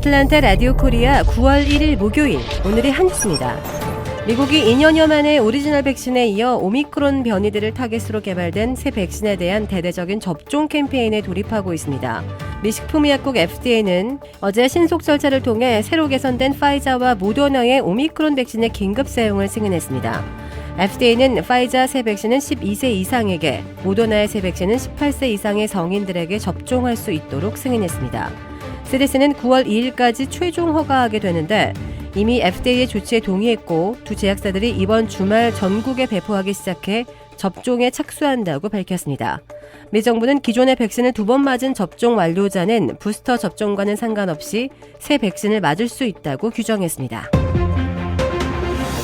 애틀란타 라디오 코리아 9월 1일 목요일 오늘의 한뉴스입니다. 미국이 2년여 만에 오리지널 백신에 이어 오미크론 변이들을 타겟으로 개발된 새 백신에 대한 대대적인 접종 캠페인에 돌입하고 있습니다. 미 식품의약국 FDA는 어제 신속 절차를 통해 새로 개선된 파이자와 모더나의 오미크론 백신의 긴급 사용을 승인했습니다. FDA는 파이자 새 백신은 12세 이상에게, 모더나의 새 백신은 18세 이상의 성인들에게 접종할 수 있도록 승인했습니다. CDC는 9월 2일까지 최종 허가하게 되는데 이미 FDA의 조치에 동의했고 두 제약사들이 이번 주말 전국에 배포하기 시작해 접종에 착수한다고 밝혔습니다. 미 정부는 기존의 백신을 2번 맞은 접종 완료자는 부스터 접종과는 상관없이 새 백신을 맞을 수 있다고 규정했습니다.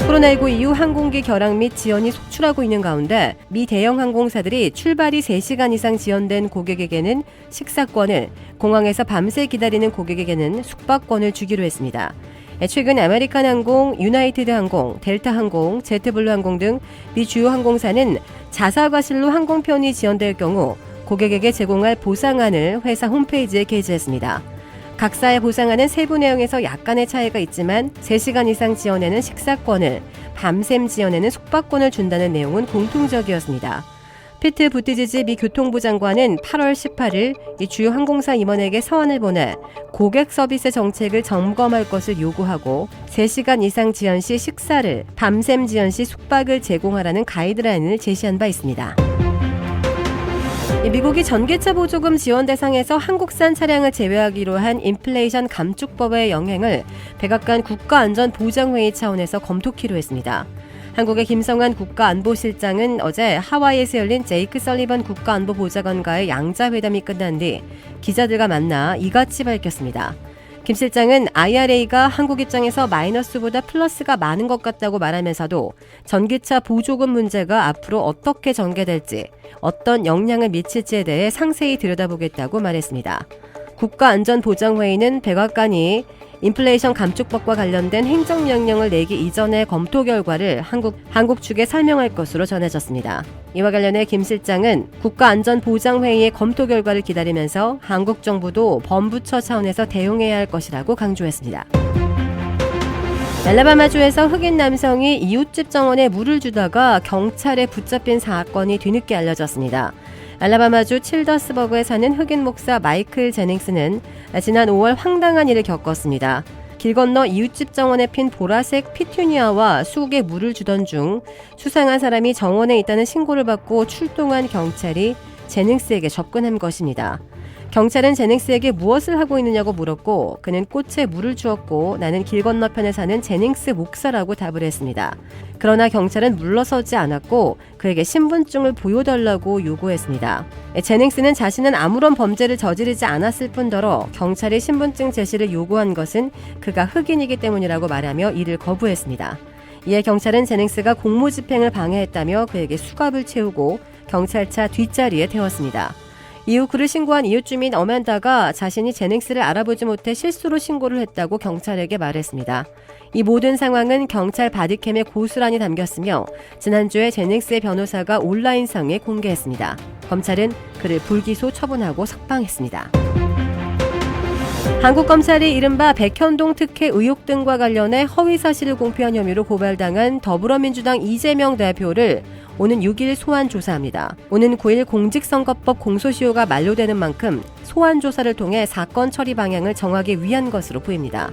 코로나19 이후 항공기 결항 및 지연이 속출하고 있는 가운데 미 대형 항공사들이 출발이 3시간 이상 지연된 고객에게는 식사권을, 공항에서 밤새 기다리는 고객에게는 숙박권을 주기로 했습니다. 최근 아메리칸 항공, 유나이티드 항공, 델타 항공, 제트블루 항공 등 미 주요 항공사는 자사과실로 항공편이 지연될 경우 고객에게 제공할 보상안을 회사 홈페이지에 게시했습니다. 각사의 보상안은 세부 내용에서 약간의 차이가 있지만 3시간 이상 지연에는 식사권을, 밤샘 지연에는 숙박권을 준다는 내용은 공통적이었습니다. 피트 부티지지 미 교통부 장관은 8월 18일 이 주요 항공사 임원에게 서한을 보내 고객 서비스 정책을 점검할 것을 요구하고 3시간 이상 지연 시 식사를, 밤샘 지연 시 숙박을 제공하라는 가이드라인을 제시한 바 있습니다. 미국이 전기차 보조금 지원 대상에서 한국산 차량을 제외하기로 한 인플레이션 감축법의 영향을 백악관 국가안전보장회의 차원에서 검토키로 했습니다. 한국의 김성한 국가안보실장은 어제 하와이에서 열린 제이크 설리번 국가안보보좌관과의 양자회담이 끝난 뒤 기자들과 만나 이같이 밝혔습니다. 김 실장은 IRA가 한국 입장에서 마이너스보다 플러스가 많은 것 같다고 말하면서도 전기차 보조금 문제가 앞으로 어떻게 전개될지, 어떤 영향을 미칠지에 대해 상세히 들여다보겠다고 말했습니다. 국가안전보장회의는 백악관이 인플레이션 감축법과 관련된 행정명령을 내기 이전의 검토 결과를 한국 측에 설명할 것으로 전해졌습니다. 이와 관련해 김 실장은 국가안전보장회의의 검토 결과를 기다리면서 한국 정부도 범부처 차원에서 대응해야 할 것이라고 강조했습니다. 알라바마주에서 흑인 남성이 이웃집 정원에 물을 주다가 경찰에 붙잡힌 사건이 뒤늦게 알려졌습니다. 알라바마주 칠더스버그에 사는 흑인 목사 마이클 제닝스는 지난 5월 황당한 일을 겪었습니다. 길 건너 이웃집 정원에 핀 보라색 피투니아와 수국에 물을 주던 중 수상한 사람이 정원에 있다는 신고를 받고 출동한 경찰이 제닝스에게 접근한 것입니다. 경찰은 제닝스에게 무엇을 하고 있느냐고 물었고 그는 꽃에 물을 주었고 나는 길 건너편에 사는 제닝스 목사라고 답을 했습니다. 그러나 경찰은 물러서지 않았고 그에게 신분증을 보여달라고 요구했습니다. 제닝스는 자신은 아무런 범죄를 저지르지 않았을 뿐더러 경찰이 신분증 제시를 요구한 것은 그가 흑인이기 때문이라고 말하며 이를 거부했습니다. 이에 경찰은 제닝스가 공무집행을 방해했다며 그에게 수갑을 채우고 경찰차 뒷자리에 태웠습니다. 이후 그를 신고한 이웃 주민 어만다가 자신이 제닝스를 알아보지 못해 실수로 신고를 했다고 경찰에게 말했습니다. 이 모든 상황은 경찰 바디캠에 고스란히 담겼으며 지난주에 제닝스의 변호사가 온라인상에 공개했습니다. 검찰은 그를 불기소 처분하고 석방했습니다. 한국 검찰이 이른바 백현동 특혜 의혹 등과 관련해 허위 사실을 공표한 혐의로 고발당한 더불어민주당 이재명 대표를 오는 6일 소환 조사합니다. 오는 9일 공직선거법 공소시효가 만료되는 만큼 소환 조사를 통해 사건 처리 방향을 정하기 위한 것으로 보입니다.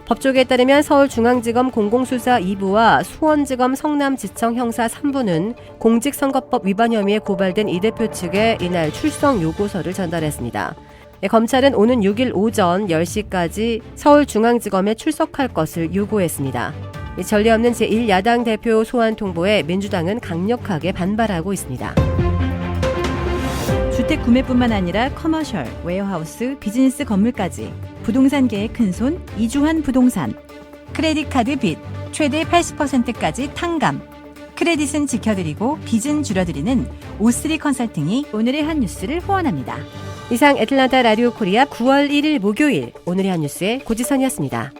법조계에 따르면 서울중앙지검 공공수사 2부와 수원지검 성남지청 형사 3부는 공직선거법 위반 혐의에 고발된 이 대표 측에 이날 출석 요구서를 전달했습니다. 검찰은 오는 6일 오전 10시까지 서울중앙지검에 출석할 것을 요구했습니다. 전례 없는 제1야당 대표 소환 통보에 민주당은 강력하게 반발하고 있습니다. 주택 구매뿐만 아니라 커머셜, 웨어하우스, 비즈니스 건물까지 부동산계의 큰손 이주환 부동산. 크레딧 카드 빚 최대 80%까지 탕감. 크레딧은 지켜드리고 빚은 줄여드리는 O3 컨설팅이 오늘의 한 뉴스를 후원합니다. 이상 애틀란타 라디오 코리아 9월 1일 목요일 오늘의 한 뉴스의 고지선이었습니다.